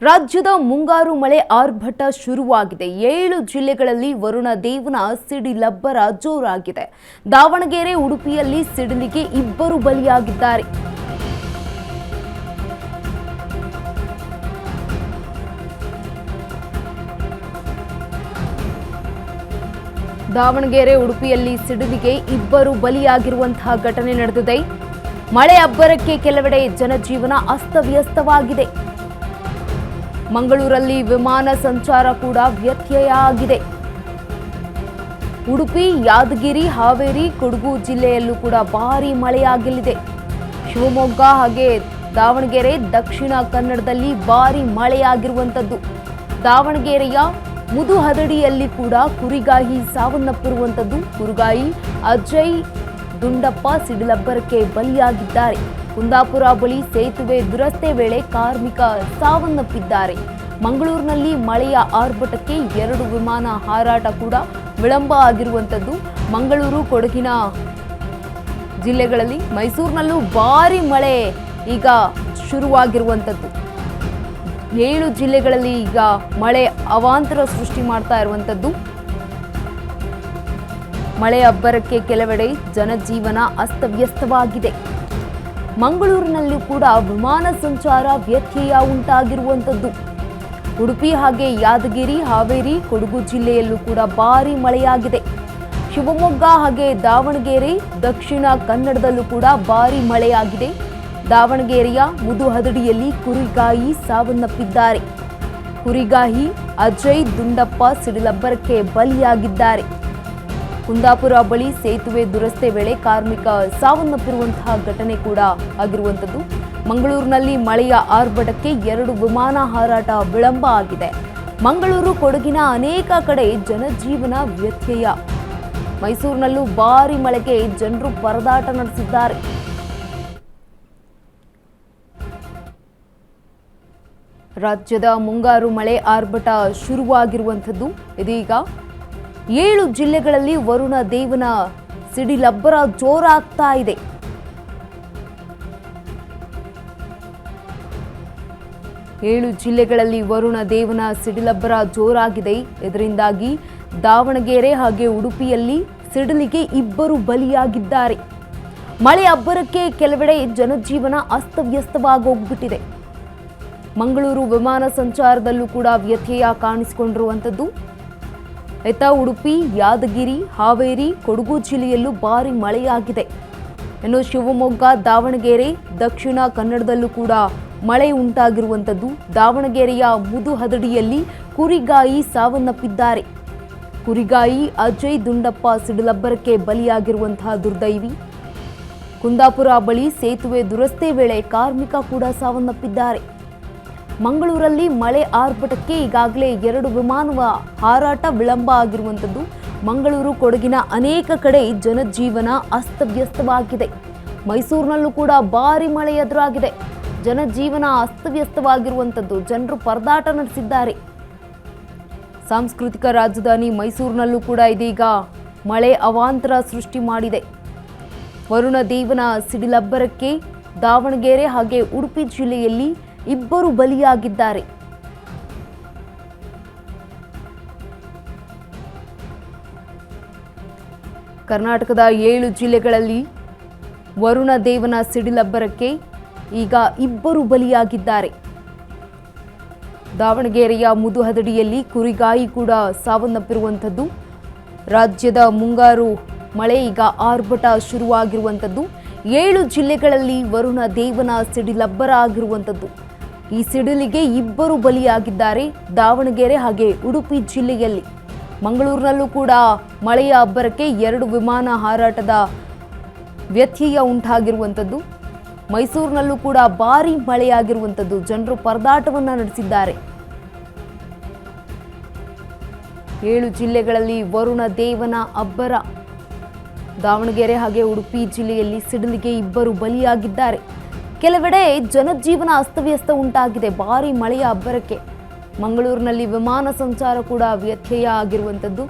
ರಾಜ್ಯದ ಮುಂಗಾರು ಮಳೆ ಆರ್ಭಟ ಶುರುವಾಗಿದೆ. 7 ಜಿಲ್ಲೆಗಳಲ್ಲಿ ವರುಣ ದೇವನ ಸಿಡಿಲಬ್ಬರ ಜೋರಾಗಿದೆ. ದಾವಣಗೆರೆ, ಉಡುಪಿಯಲ್ಲಿ ಸಿಡಿಲಿಗೆ 2 ಬಲಿಯಾಗಿದ್ದಾರೆ. ದಾವಣಗೆರೆ, ಉಡುಪಿಯಲ್ಲಿ ಸಿಡಿಲಿಗೆ 2 ಬಲಿಯಾಗಿರುವಂತಹ ಘಟನೆ ನಡೆದಿದೆ. ಮಳೆ ಅಬ್ಬರಕ್ಕೆ ಕೆಲವೆಡೆ ಜನಜೀವನ ಅಸ್ತವ್ಯಸ್ತವಾಗಿದೆ. ಮಂಗಳೂರಲ್ಲಿ ವಿಮಾನ ಸಂಚಾರ ಕೂಡ ವ್ಯತ್ಯಯ ಆಗಿದೆ. ಉಡುಪಿ, ಯಾದಗಿರಿ, ಹಾವೇರಿ, ಕೊಡಗು ಜಿಲ್ಲೆಯಲ್ಲೂ ಕೂಡ ಭಾರೀ ಮಳೆಯಾಗಲಿದೆ. ಶಿವಮೊಗ್ಗ ಹಾಗೆ ದಾವಣಗೆರೆ, ದಕ್ಷಿಣ ಕನ್ನಡದಲ್ಲಿ ಭಾರೀ ಮಳೆಯಾಗಿರುವಂಥದ್ದು. ದಾವಣಗೆರೆಯ ಮುದುಹದಡಿಯಲ್ಲಿ ಕೂಡ ಕುರಿಗಾಹಿ ಸಾವನ್ನಪ್ಪಿರುವಂಥದ್ದು. ಕುರಿಗಾಹಿ ಅಜಯ್ ದುಂಡಪ್ಪ ಸಿಡಿಲಬ್ಬರಕ್ಕೆ ಬಲಿಯಾಗಿದ್ದಾರೆ. ಕುಂದಾಪುರ ಬಳಿ ಸೇತುವೆ ದುರಸ್ತಿ ವೇಳೆ ಕಾರ್ಮಿಕ ಸಾವನ್ನಪ್ಪಿದ್ದಾರೆ. ಮಂಗಳೂರಿನಲ್ಲಿ ಮಳೆಯ ಆರ್ಭಟಕ್ಕೆ 2 ವಿಮಾನ ಹಾರಾಟ ಕೂಡ ವಿಳಂಬ ಆಗಿರುವಂಥದ್ದು. ಮಂಗಳೂರು, ಕೊಡಗಿನ ಜಿಲ್ಲೆಗಳಲ್ಲಿ, ಮೈಸೂರಿನಲ್ಲೂ ಭಾರೀ ಮಳೆ ಈಗ ಶುರುವಾಗಿರುವಂಥದ್ದು. 7 ಜಿಲ್ಲೆಗಳಲ್ಲಿ ಈಗ ಮಳೆ ಅವಾಂತರ ಸೃಷ್ಟಿ ಮಾಡ್ತಾ ಇರುವಂಥದ್ದು. ಮಳೆ ಅಬ್ಬರಕ್ಕೆ ಕೆಲವೆಡೆ ಜನಜೀವನ ಅಸ್ತವ್ಯಸ್ತವಾಗಿದೆ. ಮಂಗಳೂರಿನಲ್ಲೂ ಕೂಡ ವಿಮಾನ ಸಂಚಾರ ವ್ಯತ್ಯಯ ಉಂಟಾಗಿರುವಂಥದ್ದು. ಉಡುಪಿ ಹಾಗೆ ಯಾದಗಿರಿ, ಹಾವೇರಿ, ಕೊಡಗು ಜಿಲ್ಲೆಯಲ್ಲೂ ಕೂಡ ಭಾರೀ ಮಳೆಯಾಗಿದೆ. ಶಿವಮೊಗ್ಗ ಹಾಗೆ ದಾವಣಗೆರೆ, ದಕ್ಷಿಣ ಕನ್ನಡದಲ್ಲೂ ಕೂಡ ಭಾರೀ ಮಳೆಯಾಗಿದೆ. ದಾವಣಗೆರೆಯ ಮುದುಹದಡಿಯಲ್ಲಿ ಕುರಿಗಾಹಿ ಸಾವನ್ನಪ್ಪಿದ್ದಾರೆ. ಕುರಿಗಾಹಿ ಅಜಯ್ ದುಂಡಪ್ಪ ಸಿಡಿಲಬ್ಬರಕ್ಕೆ ಬಲಿಯಾಗಿದ್ದಾರೆ. ಕುಂದಾಪುರ ಬಳಿ ಸೇತುವೆ ದುರಸ್ತಿ ವೇಳೆ ಕಾರ್ಮಿಕ ಸಾವನ್ನಪ್ಪಿರುವಂತಹ ಘಟನೆ ಕೂಡ ಆಗಿರುವಂಥದ್ದು. ಮಂಗಳೂರಿನಲ್ಲಿ ಮಳೆಯ ಆರ್ಭಟಕ್ಕೆ 2 ವಿಮಾನ ಹಾರಾಟ ವಿಳಂಬ ಆಗಿದೆ. ಮಂಗಳೂರು, ಕೊಡಗಿನ ಅನೇಕ ಕಡೆ ಜನಜೀವನ ವ್ಯತ್ಯಯ. ಮೈಸೂರಿನಲ್ಲೂ ಭಾರೀ ಮಳೆಗೆ ಜನರು ಪರದಾಟ ನಡೆಸಿದ್ದಾರೆ. ರಾಜ್ಯದ ಮುಂಗಾರು ಮಳೆ ಆರ್ಭಟ ಶುರುವಾಗಿರುವಂಥದ್ದು. ಇದೀಗ 7 ಜಿಲ್ಲೆಗಳಲ್ಲಿ ವರುಣ ದೇವನ ಸಿಡಿಲಬ್ಬರ ಜೋರಾಗ್ತಾ ಇದೆ. ಏಳು ಜಿಲ್ಲೆಗಳಲ್ಲಿ ವರುಣ ದೇವನ ಸಿಡಿಲಬ್ಬರ ಜೋರಾಗಿದೆ. ಇದರಿಂದಾಗಿ ದಾವಣಗೆರೆ ಹಾಗೆ ಉಡುಪಿಯಲ್ಲಿ ಸಿಡಿಲಿಗೆ 2 ಬಲಿಯಾಗಿದ್ದಾರೆ. ಮಳೆ ಅಬ್ಬರಕ್ಕೆ ಕೆಲವೆಡೆ ಜನಜೀವನ ಅಸ್ತವ್ಯಸ್ತವಾಗೋಗ್ಬಿಟ್ಟಿದೆ. ಮಂಗಳೂರು ವಿಮಾನ ಸಂಚಾರದಲ್ಲೂ ಕೂಡ ವ್ಯತ್ಯಯ ಕಾಣಿಸಿಕೊಂಡಿರುವಂಥದ್ದು. ಉಡುಪಿ, ಯಾದಗಿರಿ, ಹಾವೇರಿ, ಕೊಡಗು ಜಿಲ್ಲೆಯಲ್ಲೂ ಭಾರೀ ಮಳೆಯಾಗಿದೆ. ಇನ್ನು ಶಿವಮೊಗ್ಗ, ದಾವಣಗೆರೆ, ದಕ್ಷಿಣ ಕನ್ನಡದಲ್ಲೂ ಕೂಡ ಮಳೆ ಉಂಟಾಗಿರುವಂಥದ್ದು. ದಾವಣಗೆರೆಯ ಮುದುಹದಡಿಯಲ್ಲಿ ಕುರಿಗಾಹಿ ಸಾವನ್ನಪ್ಪಿದ್ದಾರೆ. ಕುರಿಗಾಹಿ ಅಜಯ್ ದುಂಡಪ್ಪ ಸಿಡಿಲಬ್ಬರಕ್ಕೆ ಬಲಿಯಾಗಿರುವಂತಹ ದುರ್ದೈವಿ. ಕುಂದಾಪುರ ಬಳಿ ಸೇತುವೆ ದುರಸ್ತಿ ವೇಳೆ ಕಾರ್ಮಿಕ ಕೂಡ ಸಾವನ್ನಪ್ಪಿದ್ದಾರೆ. ಮಂಗಳೂರಲ್ಲಿ ಮಳೆ ಆರ್ಭಟಕ್ಕೆ ಈಗಾಗಲೇ 2 ವಿಮಾನ ಹಾರಾಟ ವಿಳಂಬ ಆಗಿರುವಂಥದ್ದು. ಮಂಗಳೂರು, ಕೊಡಗಿನ ಅನೇಕ ಕಡೆ ಜನಜೀವನ ಅಸ್ತವ್ಯಸ್ತವಾಗಿದೆ. ಮೈಸೂರಿನಲ್ಲೂ ಕೂಡ ಭಾರೀ ಮಳೆ ಎದುರಾಗಿದೆ. ಜನಜೀವನ ಅಸ್ತವ್ಯಸ್ತವಾಗಿರುವಂಥದ್ದು. ಜನರು ಪರದಾಟ ನಡೆಸಿದ್ದಾರೆ. ಸಾಂಸ್ಕೃತಿಕ ರಾಜಧಾನಿ ಮೈಸೂರಿನಲ್ಲೂ ಕೂಡ ಇದೀಗ ಮಳೆ ಅವಾಂತರ ಸೃಷ್ಟಿ ಮಾಡಿದೆ. ವರುಣ ದೇವನ ಸಿಡಿಲಬ್ಬರಕ್ಕೆ ದಾವಣಗೆರೆ ಹಾಗೆ ಉಡುಪಿ ಜಿಲ್ಲೆಯಲ್ಲಿ 2 ಬಲಿಯಾಗಿದ್ದಾರೆ. ಕರ್ನಾಟಕದ 7 ಜಿಲ್ಲೆಗಳಲ್ಲಿ ವರುಣ ದೇವನ ಸಿಡಿಲಬ್ಬರಕ್ಕೆ ಈಗ 2 ಬಲಿಯಾಗಿದ್ದಾರೆ. ದಾವಣಗೆರೆಯ ಮುದುಹದಡಿಯಲ್ಲಿ ಕುರಿಗಾಹಿ ಕೂಡ ಸಾವನ್ನಪ್ಪಿರುವಂಥದ್ದು. ರಾಜ್ಯದ ಮುಂಗಾರು ಮಳೆ ಈಗ ಆರ್ಭಟ ಶುರುವಾಗಿರುವಂಥದ್ದು. 7 ಜಿಲ್ಲೆಗಳಲ್ಲಿ ವರುಣ ದೇವನ ಸಿಡಿಲಬ್ಬರ ಆಗಿರುವಂಥದ್ದು. ಈ ಸಿಡಿಲಿಗೆ 2 ಬಲಿಯಾಗಿದ್ದಾರೆ. ದಾವಣಗೆರೆ ಹಾಗೆ ಉಡುಪಿ ಜಿಲ್ಲೆಯಲ್ಲಿ. ಮಂಗಳೂರಿನಲ್ಲೂ ಕೂಡ ಮಳೆಯ ಅಬ್ಬರಕ್ಕೆ 2 ವಿಮಾನ ಹಾರಾಟದ ವ್ಯತ್ಯಯ ಉಂಟಾಗಿರುವಂಥದ್ದು. ಮೈಸೂರಿನಲ್ಲೂ ಕೂಡ ಭಾರೀ ಮಳೆಯಾಗಿರುವಂಥದ್ದು. ಜನರು ಪರದಾಟವನ್ನು ನಡೆಸಿದ್ದಾರೆ. 7 ಜಿಲ್ಲೆಗಳಲ್ಲಿ ವರುಣ ದೇವನ ಅಬ್ಬರ. ದಾವಣಗೆರೆ ಹಾಗೆ ಉಡುಪಿ ಜಿಲ್ಲೆಯಲ್ಲಿ ಸಿಡಿಲಿಗೆ 2 ಬಲಿಯಾಗಿದ್ದಾರೆ. ಕೆಲವೆಡೆ ಜನಜೀವನ ಅಸ್ತವ್ಯಸ್ತ ಉಂಟಾಗಿದೆ ಭಾರೀ ಮಳೆಯ ಅಬ್ಬರಕ್ಕೆ. ಮಂಗಳೂರಿನಲ್ಲಿ ವಿಮಾನ ಸಂಚಾರ ಕೂಡ ವ್ಯತ್ಯಯ ಆಗಿರುವಂಥದ್ದು.